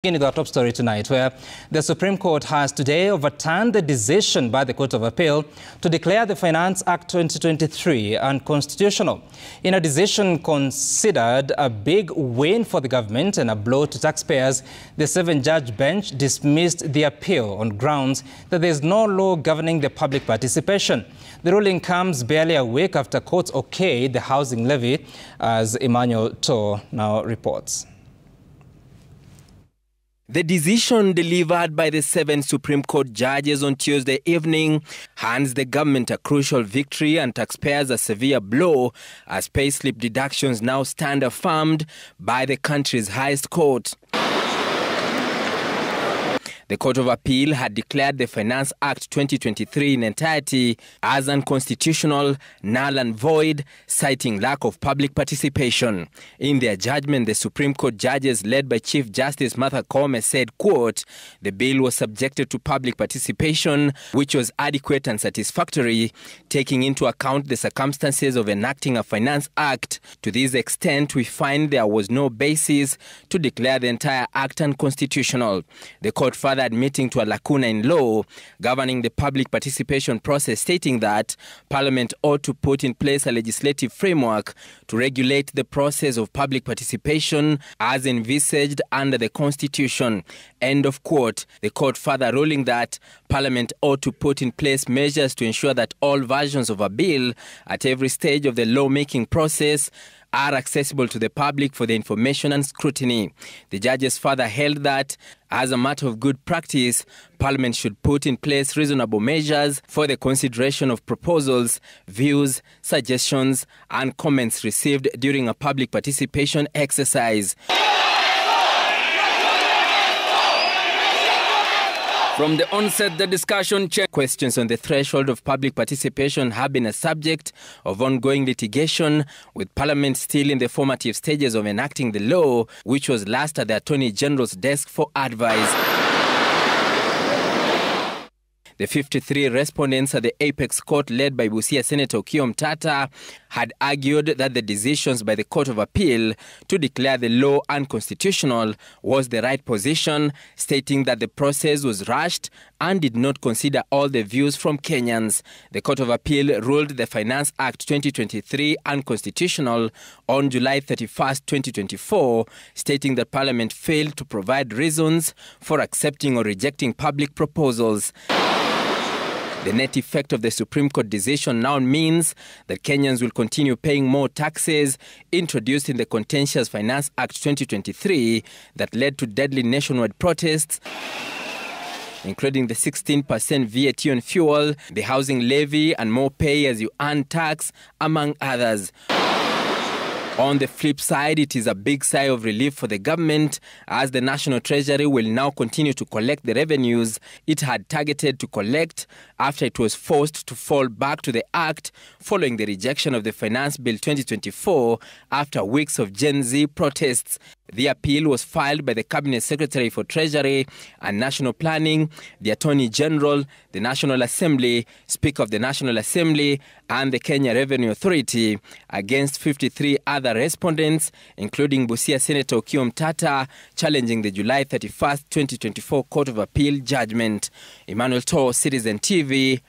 Beginning with our top story tonight, where the Supreme Court has today overturned the decision by the Court of Appeal to declare the Finance Act 2023 unconstitutional. In a decision considered a big win for the government and a blow to taxpayers, the seven-judge bench dismissed the appeal on grounds that there is no law governing the public participation. The ruling comes barely a week after courts okayed the housing levy, as Emmanuel Toh now reports. The decision delivered by the 7 Supreme Court judges on Tuesday evening hands the government a crucial victory and taxpayers a severe blow, as payslip deductions now stand affirmed by the country's highest court. The Court of Appeal had declared the Finance Act 2023 in entirety as unconstitutional, null and void, citing lack of public participation. In their judgment, the Supreme Court judges led by Chief Justice Martha Koome said, quote, the bill was subjected to public participation, which was adequate and satisfactory, taking into account the circumstances of enacting a Finance Act. To this extent, we find there was no basis to declare the entire act unconstitutional. The court further admitting to a lacuna in law governing the public participation process, stating that Parliament ought to put in place a legislative framework to regulate the process of public participation as envisaged under the Constitution. End of quote. The court further ruling that Parliament ought to put in place measures to ensure that all versions of a bill at every stage of the lawmaking process are accessible to the public for the information and scrutiny. The judges further held that, as a matter of good practice, Parliament should put in place reasonable measures for the consideration of proposals, views, suggestions, and comments received during a public participation exercise. From the onset, the discussion questions on the threshold of public participation have been a subject of ongoing litigation, with Parliament still in the formative stages of enacting the law, which was last at the Attorney General's desk for advice. The 53 respondents at the Apex Court, led by Busia Senator Okiya Omtatah, had argued that the decisions by the Court of Appeal to declare the law unconstitutional was the right position, stating that the process was rushed and did not consider all the views from Kenyans. The Court of Appeal ruled the Finance Act 2023 unconstitutional on July 31st, 2024, stating that Parliament failed to provide reasons for accepting or rejecting public proposals. The net effect of the Supreme Court decision now means that Kenyans will continue paying more taxes introduced in the contentious Finance Act 2023 that led to deadly nationwide protests, including the 16% VAT on fuel, the housing levy, and more pay-as-you-earn tax, among others. On the flip side, it is a big sigh of relief for the government, as the National Treasury will now continue to collect the revenues it had targeted to collect after it was forced to fall back to the Act following the rejection of the Finance Bill 2024 after weeks of Gen Z protests. The appeal was filed by the Cabinet Secretary for Treasury and National Planning, the Attorney General, the National Assembly, Speaker of the National Assembly, and the Kenya Revenue Authority against 53 other respondents, including Busia Senator Okiya Omtatah, challenging the July 31st, 2024 Court of Appeal judgment. Emmanuel Toh, Citizen TV,